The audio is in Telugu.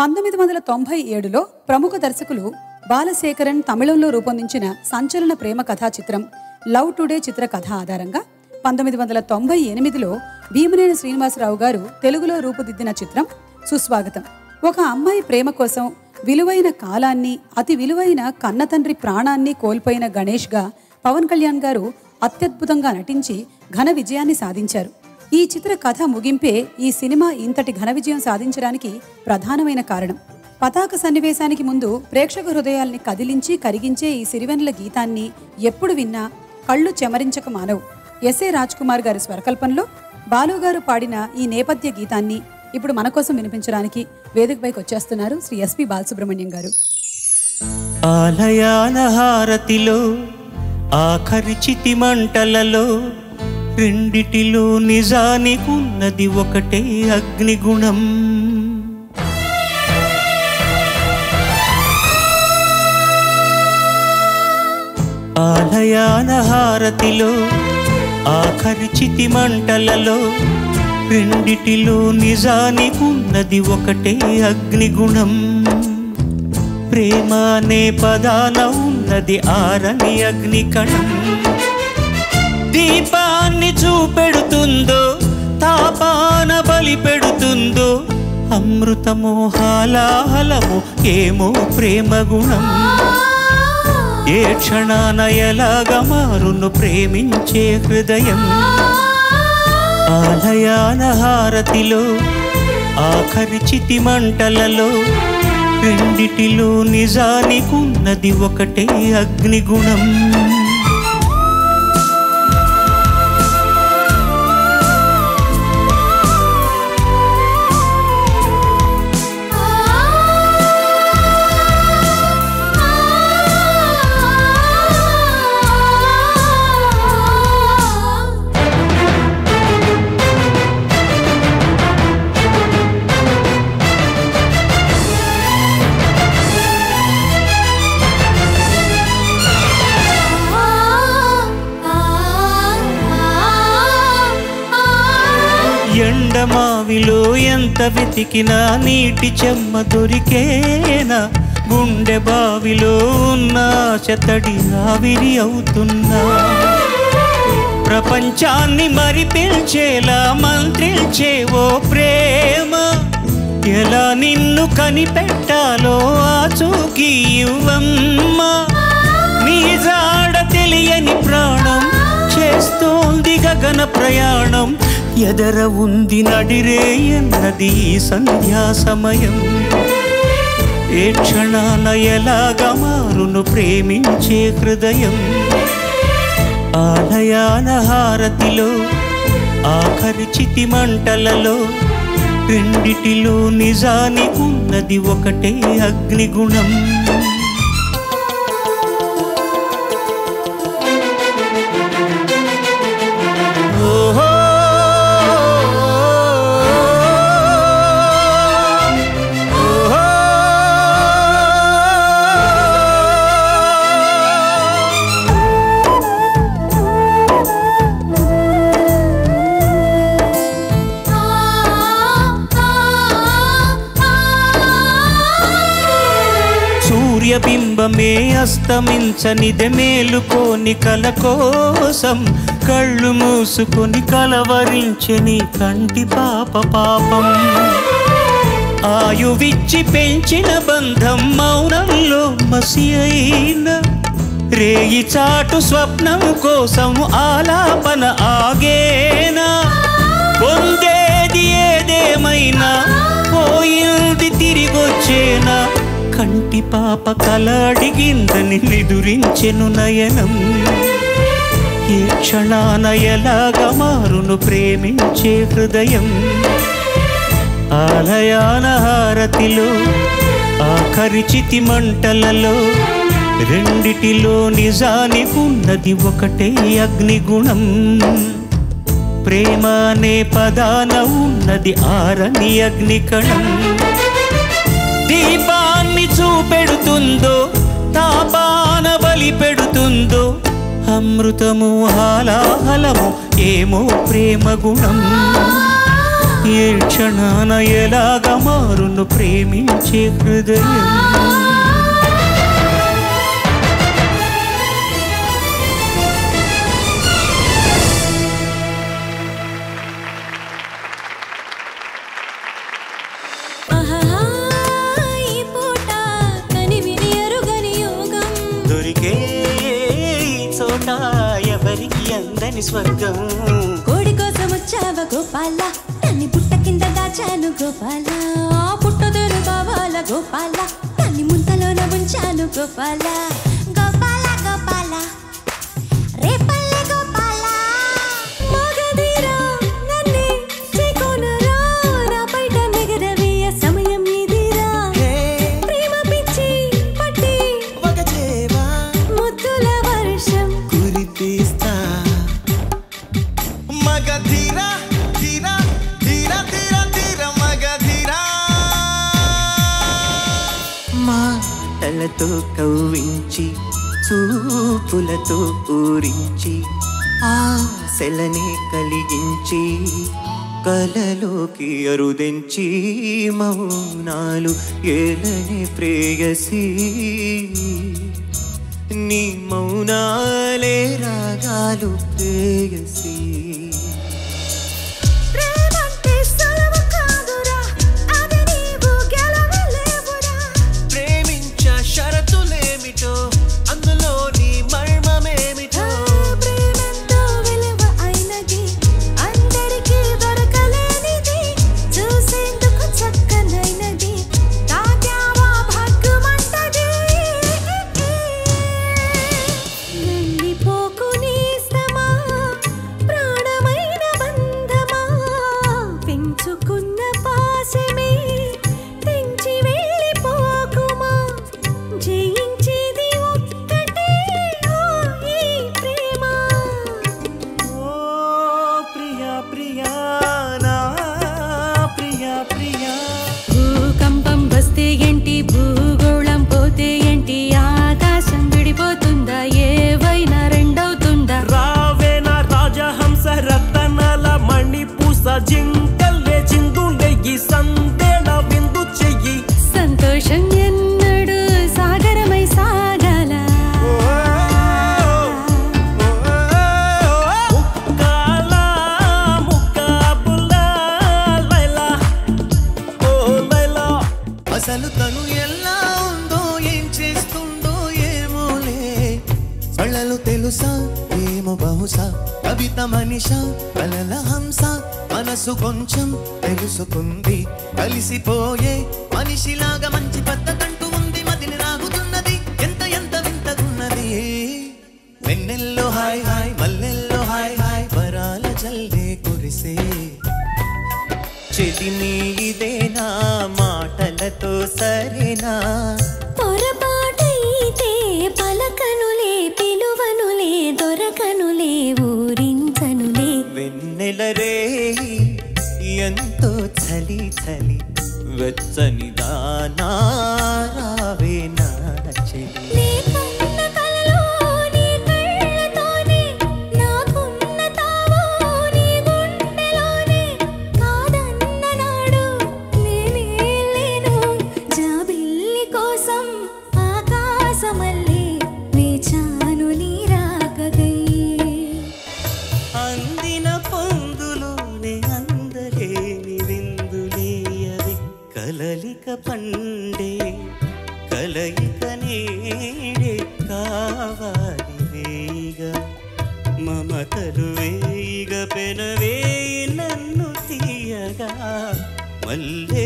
1997లో ప్రముఖ దర్శకులు బాలశేఖరన్ తమిళంలో రూపొందించిన సంచలన ప్రేమ కథా చిత్రం లవ్ టుడే చిత్ర కథ ఆధారంగా 1998లో భీమనేని శ్రీనివాసరావు గారు తెలుగులో రూపుదిద్దిన చిత్రం సుస్వాగతం. ఒక అమ్మాయి ప్రేమ కోసం విలువైన కాలాన్ని, అతి విలువైన కన్నతండ్రి ప్రాణాన్ని కోల్పోయిన గణేష్గా పవన్ కళ్యాణ్ గారు అత్యద్భుతంగా నటించి ఘన విజయాన్ని సాధించారు. ఈ చిత్ర కథ ముగింపే ఈ సినిమా ఇంతటి ఘన విజయం సాధించడానికి ప్రధానమైన కారణం. పతాక సన్నివేశానికి ముందు ప్రేక్షక హృదయాల్ని కదిలించి కరిగించే ఈ సిరివెన్నెల గీతాన్ని ఎప్పుడు విన్నా కళ్ళు చెమరించక మానవు. ఎస్ఏ రాజ్ కుమార్ గారి స్వరకల్పంలో బాలుగారు పాడిన ఈ నేపథ్య గీతాన్ని ఇప్పుడు మన కోసం వినిపించడానికి వేదికపైకి వచ్చేస్తున్నారు శ్రీ ఎస్పి బాలసుబ్రహ్మణ్యం గారు. ఆలయాల హారతిలో ఆఖరి చితి మంటలలో రెండిటిలో నిజానికున్నది ఒకటే అగ్నిగుణం. ఆలయాల హారతిలో ఆఖరి చితి మంటలలో రెండిటిలో నిజానికున్నది ఒకటే అగ్నిగుణం. ప్రేమ అనే పదాన ఉన్నది ఆరని అగ్నికణం. దీపాన్ని చూపెడుతుందో తాపాన బలి పెడుతుందో అమృతమో హాలాహలమో ఏమో ప్రేమ గుణం. ఏ క్షణాన ఎలాగ మారును ప్రేమించే హృదయం. ఆలయాల హారతిలో ఆఖరి చితి మంటలలో రెండిటిలో నిజానికున్నది ఒకటే అగ్నిగుణం. ఎండమావిలో ఎంత వెతికినా నీటి చెమ్మ దొరికేనా. గుండె బావిలో ఉన్న చెత్తడి ఆవిరి అవుతున్నా. ప్రపంచాన్ని మరిపించేలా మంత్రించేవో ప్రేమ. ఎలా నిన్ను కనిపెట్టాలో ఆచూకీ ఇవ్వమ్మా. నీ జాడ తెలియని ప్రాణం చేస్తోంది గగన ప్రయాణం. ఎదర ఉంది నడిరే ఎన్నది సంధ్యా సమయం. ఏ క్షణాన ఎలాగ మారును ప్రేమించే హృదయం. ఆలయాల హారతిలో ఆఖరి చితి మంటలలో రెండిటిలో నిజానికున్నది ఒకటే అగ్నిగుణం. సూర్యబింబమే అస్తమించనిదే మేలుకోని కల కోసం. కళ్ళు మూసుకొని కలవరించని కంటి పాప పాపం. ఆయువిచ్చి పెంచిన బంధం మౌనంలో మసి అయిన. రేయి చాటు స్వప్నం కోసం ఆలాపన ఆగేనా. పొందేది ఏదేమైనా పోయింది తిరిగొచ్చేనా. కంటి పాప కల అడిగిందని నిదురించెను నయనం. ఏ క్షణాన ఎలాగ మారును ప్రేమించే హృదయం. ఆలయాల హారతిలో ఆఖరి చితి మంటలలో రెండిటిలో నిజానికున్నది ఒకటే అగ్నిగుణం. ప్రేమ అనే పదాన ఉన్నది ఆరని అగ్నికణం. దీపాన్ని చూపెడుతుందో తాపాన బలి పెడుతుందో అమృతము హాలాహలము ఏమో ప్రేమ గుణం. ఏ క్షణాన ఎలాగ మారును ప్రేమించే హృదయం. దొరికే చోట ఎవరికి అందని స్వర్గం. కోడి కోసం వచ్చావ గోపాల, దాన్ని పుట్ట కింద దాచాను గోపాల. పుట్టదొరు కావాల గోపాల, దాన్ని ముంతలోన ఉంచాను గోపాల. గోపాల గోపాల రేపల్లె గోపాల. మగధీరా నన్నే చేకొనరా, నా బయట నెగరవేయ సమయం ఇదిరా. ప్రేమ పిచ్చి పట్టి వగచేవా, ముద్దుల వర్షం కురిపిస్తా. మగధీరా ధీరా ధీరా ధీరా ధీరా మగధీరా. మాటలతో కవ్వించి చూపులతో ఊరించి ఆశలనే కలిగించి కలలోకి అరుదించి మౌనాలు ఏలనే ప్రేయసి. నీ మౌనాలే రాగాలు ప్రేయసి. ప్రేమంటే సులువు కాదురా, అది నీవు గెలవలేవురా. ప్రేమించ షరతులేమిటో, అందులో నీ మర్మమేమిటో. ప్రేమెంతో విలువ అయినది, అందరికీ దొరకలేనిది. చూసేందుకు చక్కనైనది, తాగావా భగ్గుమంటది. వెళ్ళిపోకు నేస్తమా, ప్రాణమైన బంధమా. పెంచుకున్న పాశమే తెంచి వెళ్ళిపోకుమా. జయించేది ఒక్కటే ఓ ఈ ప్రేమ. ఓ ప్రియా ప్రియా నా ప్రియా ప్రియా. భూకంపం వస్తే ఏంటి, భూగోళం పోతే ఏంటి, ఆకాశం విడిపోతుందా, ఏవైనా రెండవుతుందా. రావేనా రాజహంస రతనల మణిపూస జింకల్లే చిందుండే ఈ సందేళ విందు చెయ్యి. సంతోషం ఎన్నడు సాగరమై సాగాల. ముక్కాల ముక్కాబుల లైలా ఓ లైలా. అసలు తను ఎలా ఉందో, ఏం చేస్తుందో ఏమోలే. కళ్ళలు తెలుసా ఏమో బహుశా, కవిత మనిష కలల హంస. మనసు కొంచెం తెలుసుకుంది, కలిసిపోయే మనిషిలాగా మంచి పద్ధతంటూ ఉంది. మదిని రాగుతున్నది, ఎంత ఎంత వింతగున్నది. వెన్నెల్లో హాయ్ హాయ్, మల్లెల్లో హాయ్ హాయ్, వరాల జల్లే కురిసే. చెదిని ఇదేనా, మాటలతో సరేనా. పొరపాటైతే పలకనులే, పిలువనులే, దొరకనులే, ఊరించనులే. వెన్నెల రే ఎంతో చలి చలి వెచ్చని దానా రావే నా చెలి. నీకున్న కలలో నీ కళ్ళతోనే, నాకున్న తావో నీ గుండెలోనే. కాదన్న నాడు నేనే లేను, జాబిల్లి కోసం ఆకాశమల్లే వేచాను నీ రాకగై. అందిన పొందులోనే అందలేని విందులేయవే. కలలిక పండే కలయిక నీడే కావాలి వేయిగా. మమతలు వేయిగ పెనవేయి నన్ను తీయగా. మల్లె